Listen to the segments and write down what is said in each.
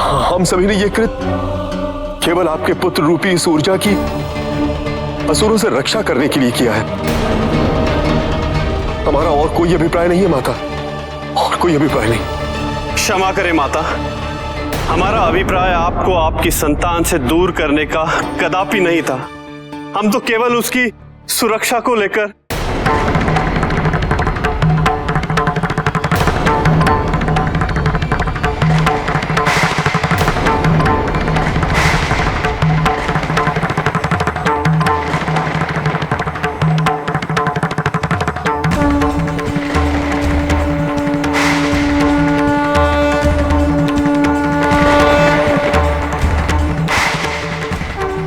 हम सभी ने ये कृत केवल आपके पुत्र रूपी इस ऊर्जा की असुरों से रक्षा करने के लिए किया है। हमारा और कोई अभिप्राय नहीं है माता, और कोई अभिप्राय नहीं। क्षमा करें माता, हमारा अभिप्राय आपको आपकी संतान से दूर करने का कदापि नहीं था। हम तो केवल उसकी सुरक्षा को लेकर।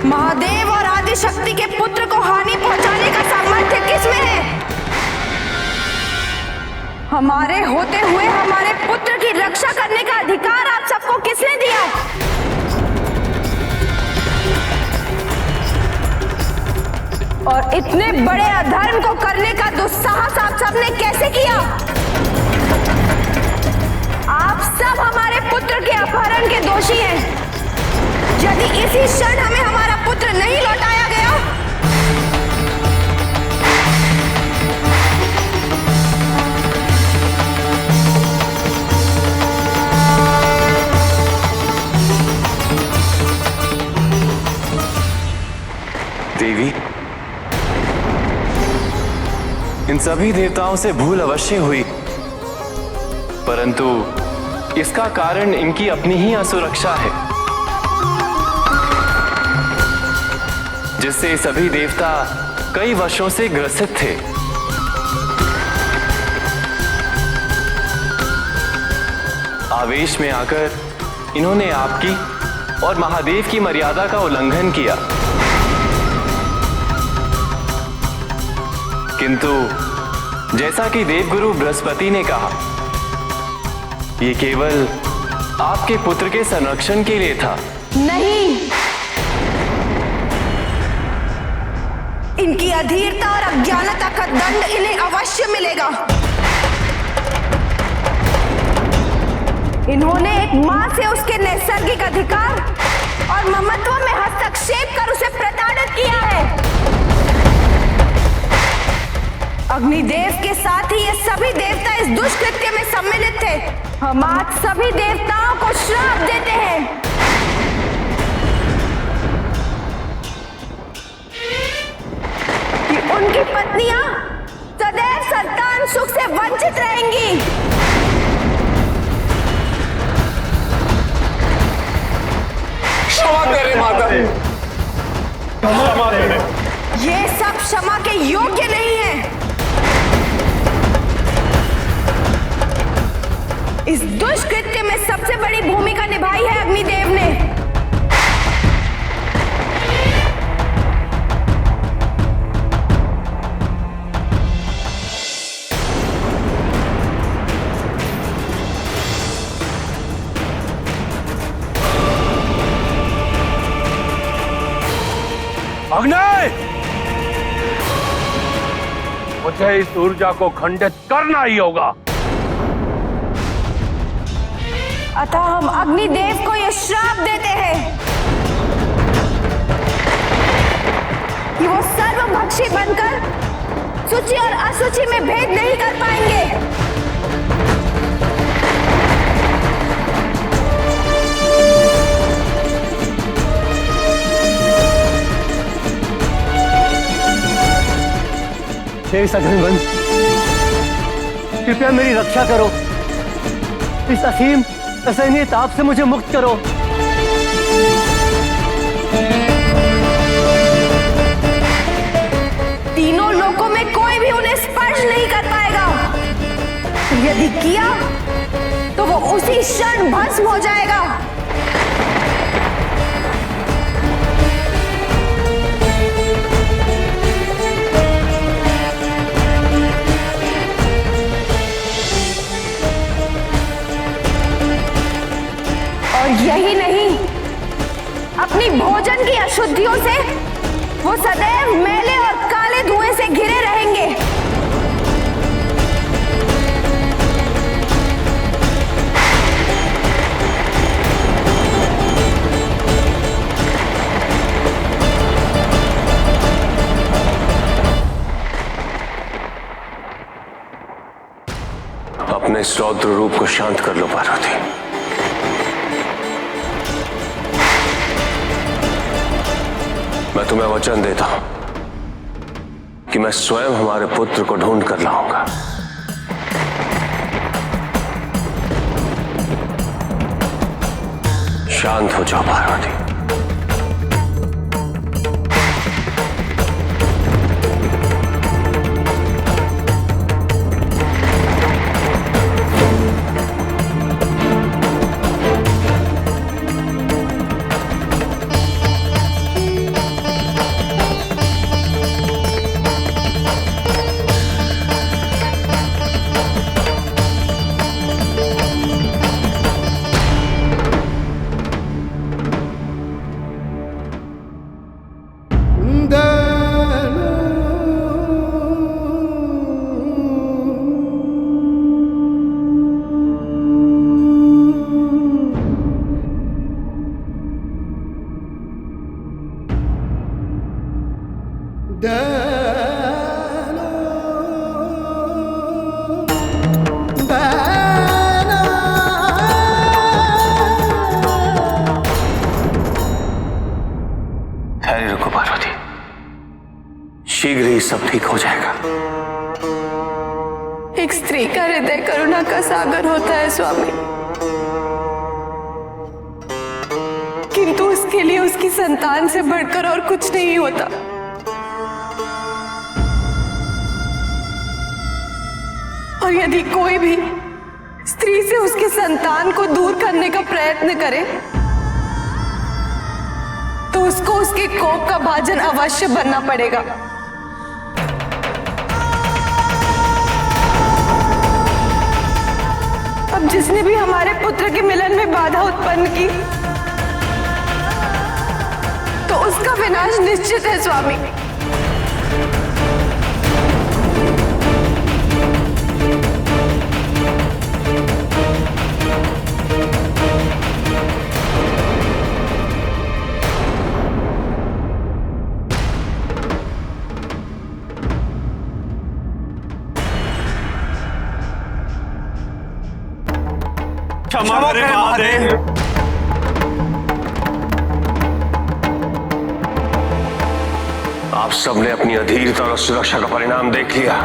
महादेव और आदिशक्ति के पुत्र को हानि पहुंचाने का सामर्थ्य किसमें है? हमारे होते हुए हमारे पुत्र की रक्षा करने का अधिकार आप सबको किसने दिया? और इतने बड़े अधर्म को करने का दुस्साहस आप सबने कैसे किया? आप सब हमारे पुत्र के अपहरण के दोषी हैं। यदि इसी क्षण हमें हमारा पुत्र नहीं लौटाया गया, देवी, इन सभी देवताओं से भूल अवश्य हुई, परंतु इसका कारण इनकी अपनी ही असुरक्षा है, जिससे सभी देवता कई वर्षों से ग्रसित थे। आवेश में आकर इन्होंने आपकी और महादेव की मर्यादा का उल्लंघन किया, किंतु जैसा कि देवगुरु बृहस्पति ने कहा, यह केवल आपके पुत्र के संरक्षण के लिए था। नहीं, इनकी अधीरता और अज्ञानता का दंड इन्हें अवश्य मिलेगा। इन्होंने एक मां से उसके नैसर्गिक अधिकार और ममत्व में हस्तक्षेप कर उसे प्रताड़ित किया है। अग्निदेव के साथ ही ये सभी देवता इस दुष्कृत्य में सम्मिलित थे। हम आज सभी देवताओं को श्राप देते हैं कि उनकी पत्नियां सदैव संतान सुख से वंचित रहेंगी। क्षमा करें माता, क्षमा करें। ये सब क्षमा के योग्य नहीं है। इस दुष्कृत्य में सबसे बड़ी भूमिका निभाई है अग्निदेव ने। अग्नि, मुझे इस ऊर्जा को खंडित करना ही होगा। अतः हम अग्निदेव को यह श्राप देते हैं कि वो सर्वभक्षी बनकर शुचि और अशुचि में भेद नहीं कर पाएंगे। हे सघनवंश, कृपया मेरी रक्षा करो। इस असीम असहनीय ताप से मुझे मुक्त करो। तीनों लोकों में कोई भी उन्हें स्पर्श नहीं कर पाएगा। यदि किया तो वो उसी क्षण भस्म हो जाएगा। और यही नहीं, अपनी भोजन की अशुद्धियों से वो सदैव मैले और काले धुएं से घिरे रहेंगे। इस रौद्र रूप को शांत कर लो पार्वती। मैं तुम्हें वचन देता हूं कि मैं स्वयं हमारे पुत्र को ढूंढ कर लाऊंगा। शांत हो जाओ पार्वती। धैर्य रखो पार्वती, शीघ्र ही सब ठीक हो जाएगा। एक स्त्री का हृदय करुणा का सागर होता है स्वामी, किंतु उसके लिए उसकी संतान से बढ़कर और कुछ नहीं होता। और यदि कोई भी स्त्री से उसके संतान को दूर करने का प्रयत्न करे तो उसको उसके कोप का भाजन अवश्य बनना पड़ेगा। अब जिसने भी हमारे पुत्र के मिलन में बाधा उत्पन्न की तो उसका विनाश निश्चित है स्वामी। क्षमा करें महादेव। आप सबने अपनी अधीरता और सुरक्षा का परिणाम देख लिया।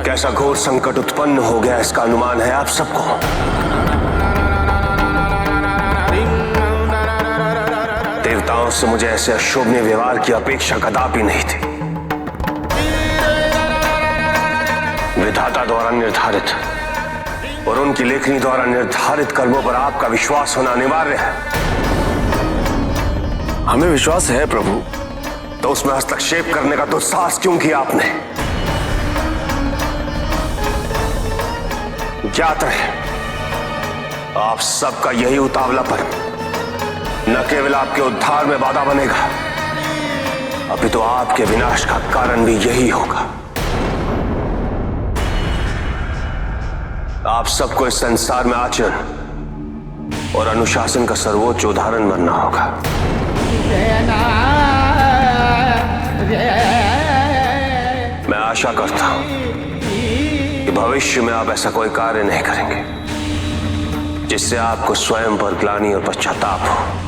कैसा घोर संकट उत्पन्न हो गया इसका अनुमान है आप सबको। देवताओं से मुझे ऐसे अशोभनीय व्यवहार की अपेक्षा कदापि नहीं थी। विधाता द्वारा निर्धारित और उनकी लेखनी द्वारा निर्धारित कर्मों पर आपका विश्वास होना अनिवार्य है। हमें विश्वास है प्रभु। तो उसमें हस्तक्षेप करने का दुस्साहस क्यों किया आपने? ज्ञात रहे आप सबका यही उतावलापन न केवल आपके उद्धार में बाधा बनेगा, अपितु आपके विनाश का कारण भी यही होगा। आप सबको इस संसार में आचरण और अनुशासन का सर्वोच्च उदाहरण बनना होगा। मैं आशा करता हूं कि भविष्य में आप ऐसा कोई कार्य नहीं करेंगे जिससे आपको स्वयं पर ग्लानि और पश्चाताप हो।